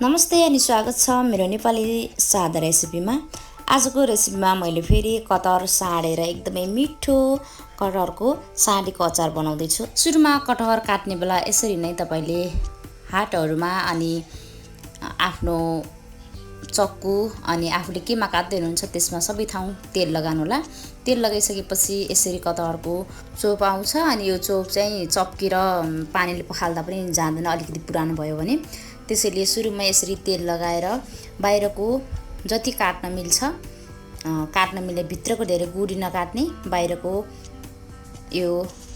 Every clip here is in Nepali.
नमस्ते अनि स्वागत छ मेरो नेपाली सादा रेसिपीमा। आजको रेसिपीमा मैले फेरि कटहर साडेर एकदमै मिठो कटहरको साडेको अचार बनाउँदै छु। सुरुमा कटहर काट्ने बेला यसरी नै तपाईले हातहरुमा अनि आफ्नो चक्कु अनि आफूले केमा काट्दै हुनुहुन्छ त्यसमा सबै ठाउँ तेल लगाउनु होला। तेल लगाइसकेपछि यसरी कटहरको चोप आउँछ अनि यो चोप चाहिँ चप्केर पानीले पखाल्दा पनि जाँदैन, अलिकति पुरानो भयो भने। त्यसैले सुरुमा यसरी तेल लगाएर बाहिरको जति काट्न मिल्छ काट्न मिले, भित्रको धेरै गुडी नकाट्ने, बाहिरको यो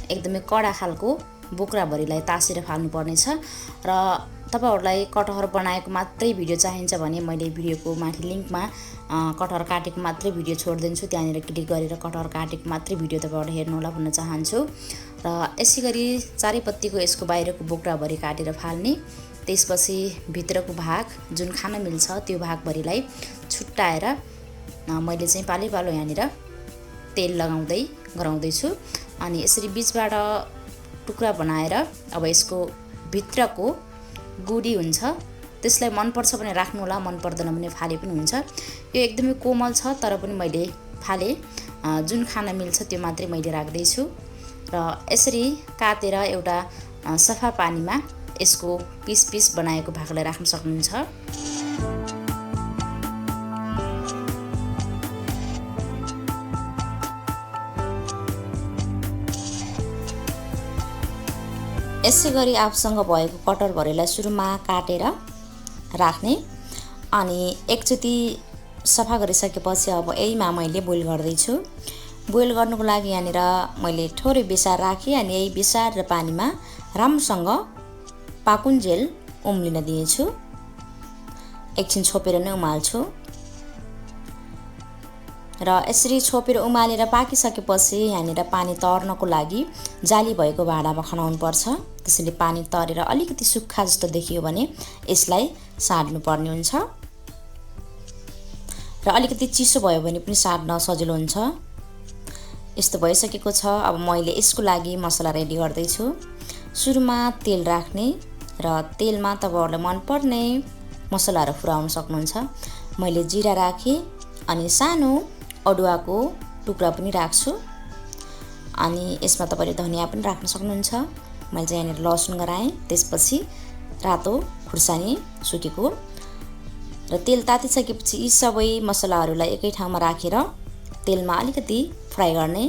एकदमै कडा खालको बोक्राभरिलाई तासेर फाल्नु पर्नेछ। र तपाईहरुलाई कटहर बनाएको मात्रै भिडियो चाहिन्छ भने मैले भिडियोको माथि लिंकमा कटहर काटेको मात्रै भिडियो छोड्दिन्छु, त्यहाँनिर क्लिक गरेर कटहर काटेको मात्रै भिडियो तपाईहरुले हेर्नु होला भन्न चाहन्छु। र यसैगरी चारैपट्टिको यसको बाहिरको बोक्राभरि काटेर फाल्ने, त्यसपछि भित्रको भाग जुन खान मिल्छ त्यो भागभरिलाई छुट्टाएर मैले चाहिँ पालै-पालो यहाँनिर तेल लगाउँदै गराउँदै छु। अनि यसरी बीचबाट टुक्रा बनाएर अब यसको भित्रको गुडी हुन्छ त्यसलाई मन पर्छ भने राख्नु होला, मन पर्दैन भने फाले पनि हुन्छ। यो एकदमै कोमल छ तर पनि मैले फाले, जुन खान मिल्छ त्यो मात्रै मैले राख्दै छु। र यसरी काटेर एउटा सफा पानीमा यसको पिस बनाएको भागलाई राख्न सक्नुहुन्छ। यसैगरी आफूसँग भएको कटहर भरिलाई सुरुमा काटेर राख्ने अनि एकचोटी सफा गरिसकेपछि अब यहीमा मैले बोइल गर्दै छु। बोइल गर्नुको लागि यहाँनिर मैले थोरै बेसार राखेँ अनि यही बेसार र पानीमा राम्रोसँग पाकुन्जेल उम्लिन दिएछु। एकछिन छोपेर नै उमाल्छु र यसरी छोपेर उमालेर पाकिसकेपछि यहाँनिर पानी तर्नको लागि जाली भएको भाँडामा खनाउनु पर्छ। त्यसैले पानी तरेर अलिकति सुक्खा जस्तो देखियो भने यसलाई साड्नु पर्ने हुन्छ र अलिकति चिसो भयो भने पनि साड्न सजिलो हुन्छ। यस्तो भइसकेको छ। अब मैले यसको लागि मसला रेडी गर्दै छु। सुरुमा तेल राख्ने र तेलमा तपाईहरुलाई मन पर्ने मसलाहरू फुराउन सक्नुहुन्छ। मैले जिरा राखेँ अनि सानो अदुवाको टुक्रा पनि राख्छु अनि यसमा तपाईले धनिया पनि राख्न सक्नुहुन्छ। मैले चाहिँ यहाँनिर लसुन गराएँ, त्यसपछि रातो खुर्सानी सुकेको र तेल तातिसकेपछि यी सबै मसलाहरूलाई एकै ठाउँमा राखेर तेलमा अलिकति फ्राई गर्ने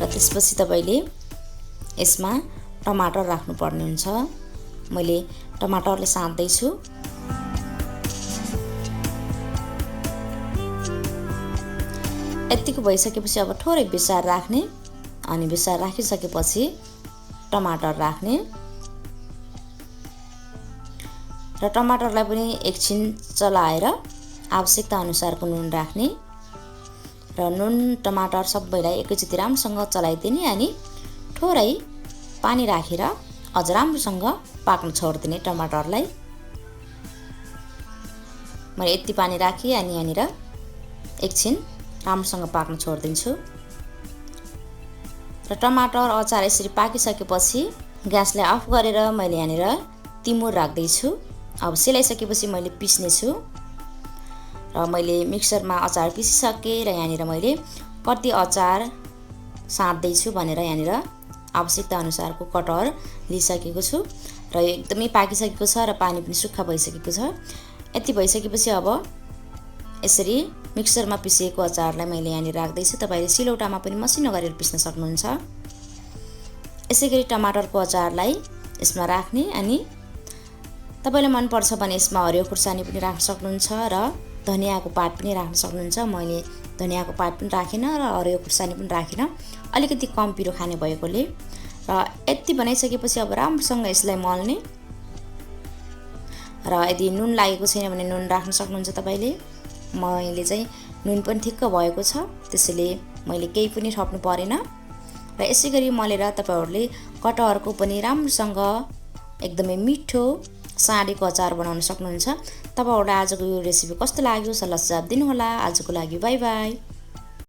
र त्यसपछि तपाईले यसमा टमाटर राख्नु पर्ने हुन्छ। मैले टमाटरले सान्दै छु। यतिको भइसकेपछि अब थोरै बेसार राख्ने अनि बेसार राखिसकेपछि टमाटर राख्ने र टमाटरलाई पनि एकछिन चलाएर आवश्यकता अनुसारको नुन राख्ने र नुन टमाटर सबैलाई एकैचोटि राम्रोसँग चलाइदिने अनि थोरै पानी राखेर अझ राम्रोसँग पाक्न छोड्दिने टमाटरलाई। मैले यति पानी राखेँ अनि यहाँनिर एकछिन राम्रोसँग पाक्न छोड्दिन्छु र टमाटर अचार यसरी पाकिसकेपछि ग्यासलाई अफ गरेर मैले यहाँनिर तिमुर राख्दै छु। अब सेलाइसकेपछि मैले पिस्ने छु र मैले मिक्सरमा अचार पिसिसकेँ र यहाँनिर मैले कति अचार साट्दै छु भनेर यहाँनिर आवश्यकता अनुसारको कटहर लिइसकेको छु र एकदमै पाकिसकेको छ र पानी पनि सुक्खा भइसकेको छ। यति भइसकेपछि अब यसरी मिक्सरमा पिसेको अचारलाई मैले यहाँनिर राख्दै छु। तपाईले सिलौटामा पनि मसिनो गरेर पिस्न सक्नुहुन्छ। यसैगरी टमाटरको अचारलाई यसमा राख्ने अनि तपाईलाई मन पर्छ भने यसमा हरियो खुर्सानी पनि राख्न सक्नुहुन्छ र धनियाको पात पनि राख्न सक्नुहुन्छ। मैले धनियाको पात पनि राखिन र हरियो खुर्सानी पनि राखिन, अलिकति कम पिरो खाने भएकोले। र यति बनाइसकेपछि अब राम्रोसँग यसलाई मल्ने र यदि नुन लागेको छैन भने नुन राख्न सक्नुहुन्छ तपाईले। मैले चाहिँ नुन पनि ठिक्क भएको छ, त्यसैले मैले केही पनि थप्नु परेन र यसैगरी मलेर तपाईहरुले कटहरको पनि राम्रोसँग एकदमै मिठो साडेको अचार बनाउन सक्नुहुन्छ। तपाईहरुलाई आजको यो रेसिपी कस्तो लाग्यो सल्लाह सुझाव दिनु होला। आजको लागि बाइ बाइ।